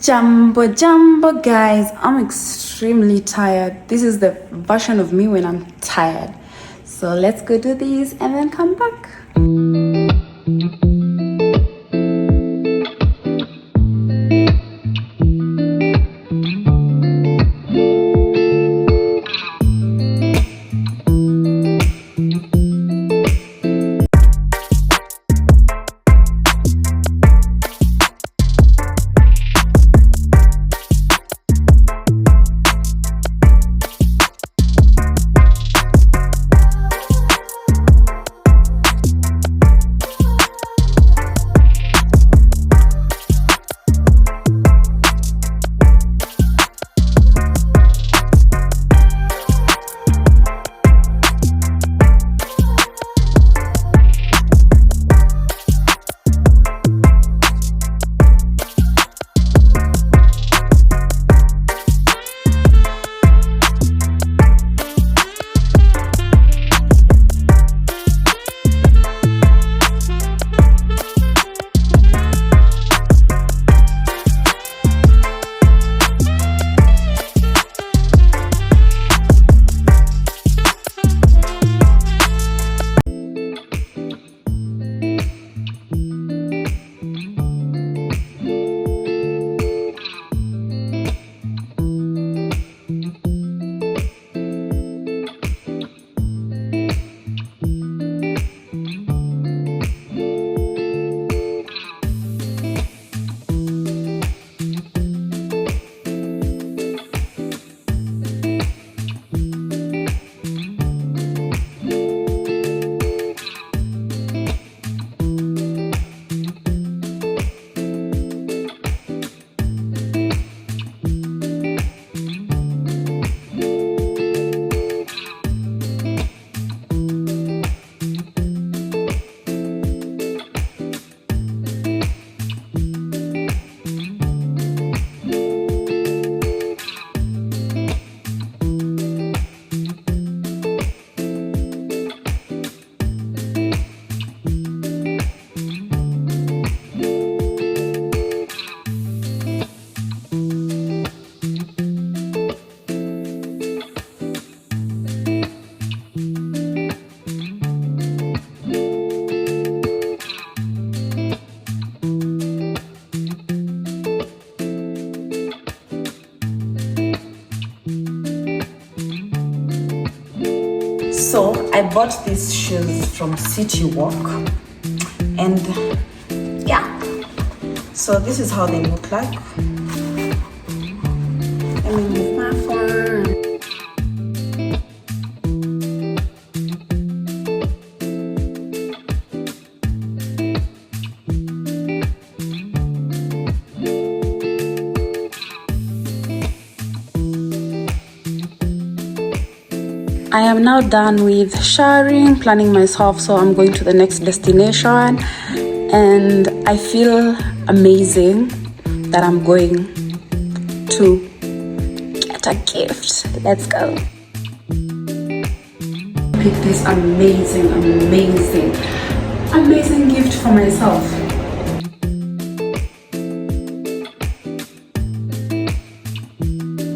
Jumbo guys, I'm extremely tired. This is the version of me when I'm tired. So let's go do this and then come back. So I bought these shoes from City Walk, and yeah, so this is how they look like. Let me move my phone. I am now done with showering, planning myself, so I'm going to the next destination, and I feel amazing that I'm going to get a gift. Let's go. Pick this amazing gift for myself.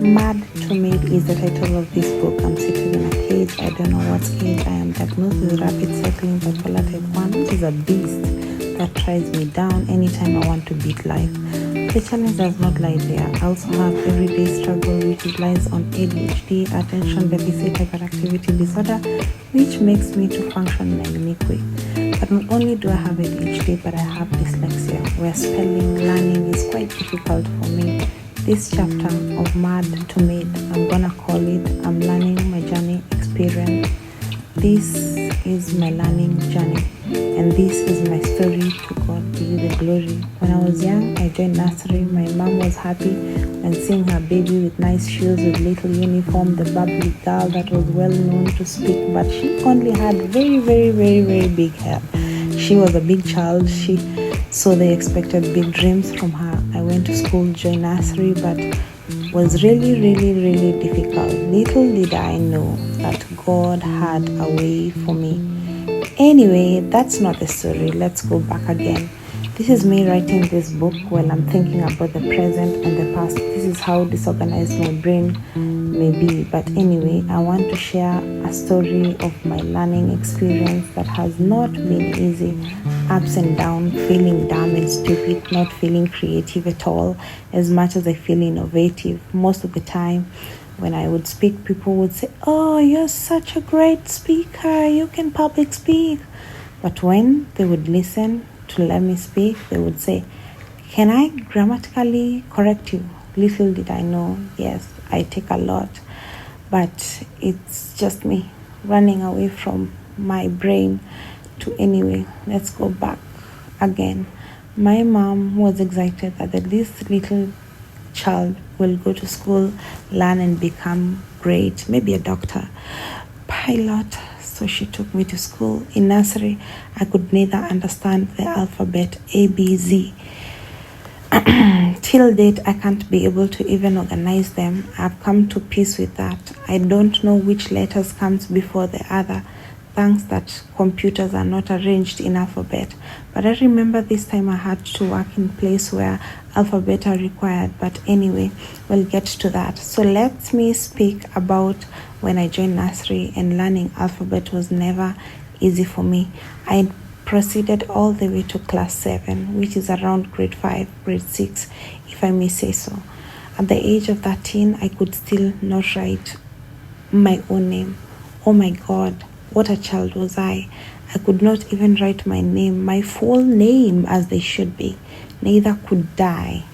Mad to Made is the title of this book. I'm sitting in a cage. I don't know what cage. I am diagnosed with rapid cycling bipolar type 1, which is a beast that tries me down anytime I want to beat life. The challenge does not lie there. I also have everyday struggle, which lies on ADHD, attention deficit hyperactivity disorder, which makes me to function in a unique way. But not only do I have ADHD, but I have dyslexia, where spelling, learning is quite difficult for me. This chapter of Mad to Made, I'm gonna call it I'm Learning My Journey Experience. This is my learning journey, and this is my story. To God be the glory. When I was young, I joined nursery. My mom was happy when seeing her baby with nice shoes, with little uniform, the bubbly girl that was well known to speak, but she only had very big hair. She was a big child, so they expected big dreams from her. I went to school, joined nursery, but was really difficult. Little did I know that God had a way for me. Anyway, that's not the story. Let's go back again. This is me writing this book while I'm thinking about the present and the past. This is how disorganized my brain may be. But anyway, I want to share a story of my learning experience that has not been easy. Ups and downs, feeling dumb and stupid, not feeling creative at all, as much as I feel innovative. Most of the time, when I would speak, people would say, "Oh, you're such a great speaker, you can public speak." But when they would listen to let me speak, they would say, "Can I grammatically correct you?" Little did I know, yes, I take a lot, but it's just me running away from my brain to anyway. Let's go back again. My mom was excited that this little child will go to school, learn and become great, maybe a doctor, pilot. So she took me to school. In nursery, I could neither understand the alphabet A, B, Z. Till date, I can't be able to even organize them. I've come to peace with that. I don't know which letters comes before the other. Thanks that computers are not arranged in alphabet. But I remember this time I had to work in place where alphabet are required. But anyway, we'll get to that. So let me speak about when I joined nursery, and learning alphabet was never easy for me. I proceeded all the way to class 7, which is around grade 5, grade 6, if I may say so. At the age of 13, I could still not write my own name. Oh my God, what a child was I. I could not even write my name, my full name as they should be. Neither could I.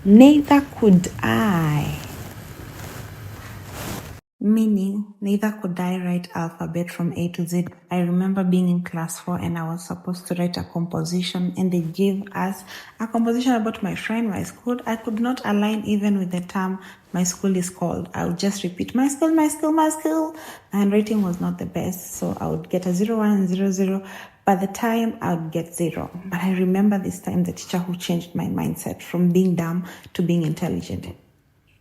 Neither could I. Meaning, neither could I write alphabet from A to Z. I remember being in class 4 and I was supposed to write a composition, and they gave us a composition about my friend, my school. I could not align even with the term my school is called. I would just repeat my school, my school, my school. My handwriting was not the best, so I would get a 0, 1, 0, 0. By the time I would get 0. But I remember this time the teacher who changed my mindset from being dumb to being intelligent.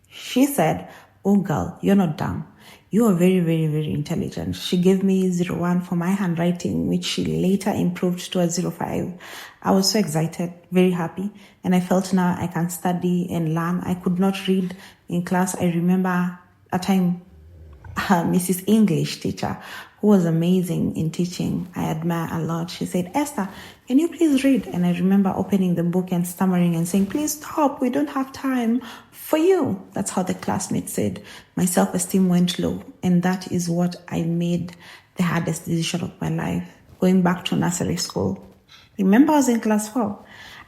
She said, "Oh girl, you're not dumb. You are very, very, very intelligent." She gave me 0, 1 for my handwriting, which she later improved to a 0, 5. I was so excited, very happy, and I felt now I can study and learn. I could not read in class. I remember a time Mrs. English teacher, who was amazing in teaching. I admire a lot. She said, "Esther, can you please read?" And I remember opening the book and stammering and saying, "Please stop, we don't have time for you." That's how the classmate said. My self-esteem went low, and that is what I made the hardest decision of my life, going back to nursery school. Remember, I was in class 4.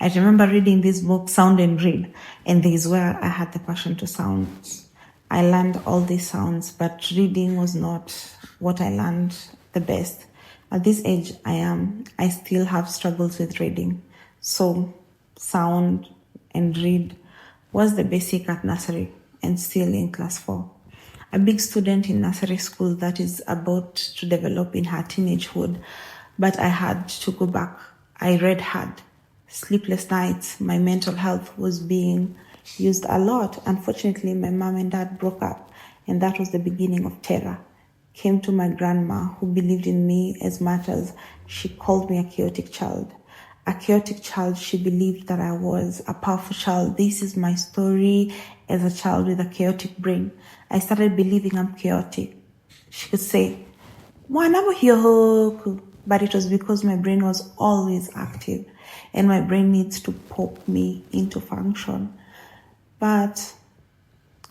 I remember reading this book, Sound and Read, and this is where I had the passion to sound. I learned all these sounds, but reading was not what I learned the best. At this age I still have struggles with reading. So sound and read was the basic at nursery and still in class 4. A big student in nursery school that is about to develop in her teenagehood, but I had to go back. I read hard. Sleepless nights, my mental health was being used a lot. Unfortunately, my mom and dad broke up, and that was the beginning of terror. Came to my grandma, who believed in me as much as she called me a chaotic child. A chaotic child, she believed that I was a powerful child. This is my story as a child with a chaotic brain. I started believing I'm chaotic. She could say, but it was because my brain was always active, and my brain needs to pop me into function. But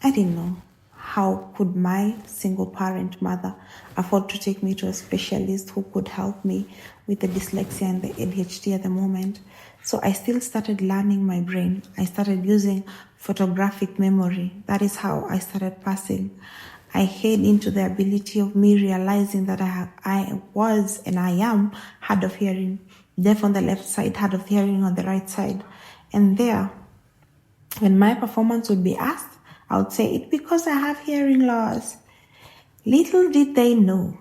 I didn't know. How could my single parent mother afford to take me to a specialist who could help me with the dyslexia and the ADHD at the moment? So I still started learning my brain. I started using photographic memory. That is how I started passing. I head into the ability of me realizing that I was and I am hard of hearing, deaf on the left side, hard of hearing on the right side. And there, when my performance would be asked, I would say, "It's because I have hearing loss." Little did they know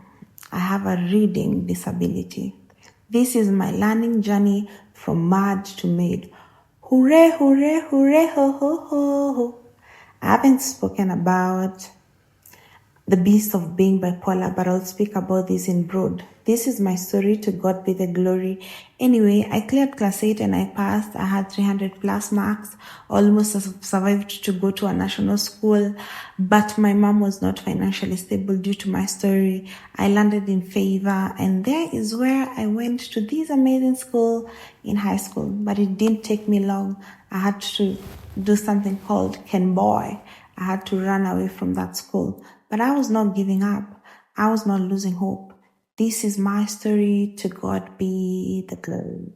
I have a reading disability. This is my learning journey from mad to made. Hooray, hooray, hooray, ho, ho, ho, ho. I haven't spoken about the beast of being bipolar, but I'll speak about this in broad. This is my story. To God be the glory. Anyway, I cleared class 8 and I passed. I had 300 plus marks, almost survived to go to a national school, but my mom was not financially stable due to my story. I landed in Favor, and there is where I went to this amazing school in high school, but it didn't take me long. I had to do something called Ken Boy. I had to run away from that school. But I was not giving up. I was not losing hope. This is my story. To God be the glory.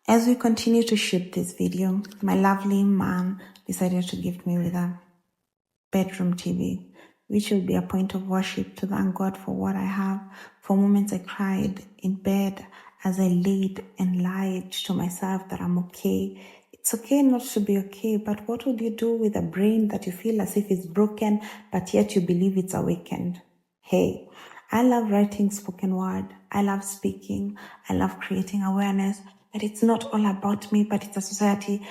As we continue to shoot this video, my lovely mom decided to gift me with a bedroom TV, which will be a point of worship to thank God for what I have. For moments I cried in bed as I laid and lied to myself that I'm okay. It's okay not to be okay, but what would you do with a brain that you feel as if it's broken, but yet you believe it's awakened? Hey, I love writing spoken word. I love speaking. I love creating awareness. But it's not all about me, but it's a society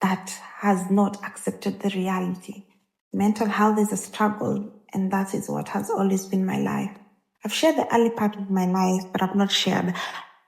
that has not accepted the reality. Mental health is a struggle, and that is what has always been my life. I've shared the early part of my life, but I've not shared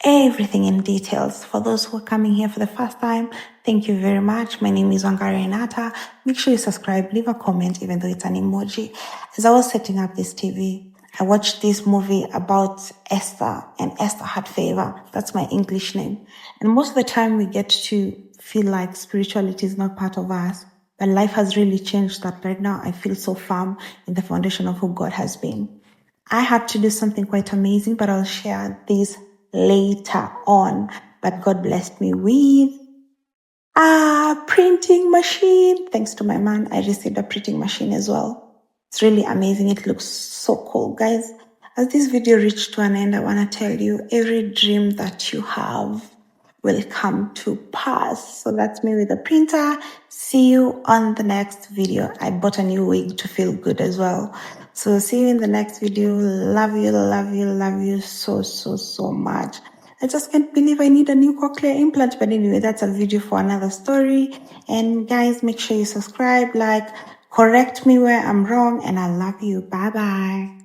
everything in details. For those who are coming here for the first time, thank you very much. My name is Wangari Renata. Make sure you subscribe, leave a comment, even though it's an emoji. As I was setting up this TV, I watched this movie about Esther, and Esther had favor. That's my English name. And most of the time we get to feel like spirituality is not part of us. But life has really changed that right now I feel so firm in the foundation of who God has been. I had to do something quite amazing, but I'll share this later on. But God blessed me with a printing machine. Thanks to my man, I received a printing machine as well. It's really amazing. It looks so cool, guys. As this video reached to an end, I want to tell you, every dream that you have will come to pass. So that's me with the printer. See you on the next video. I bought a new wig to feel good as well. So see you in the next video. Love you, love you, love you so, so, so much. I just can't believe I need a new cochlear implant. But anyway, that's a video for another story. And guys, make sure you subscribe, like, correct me where I'm wrong. And I love you. Bye-bye.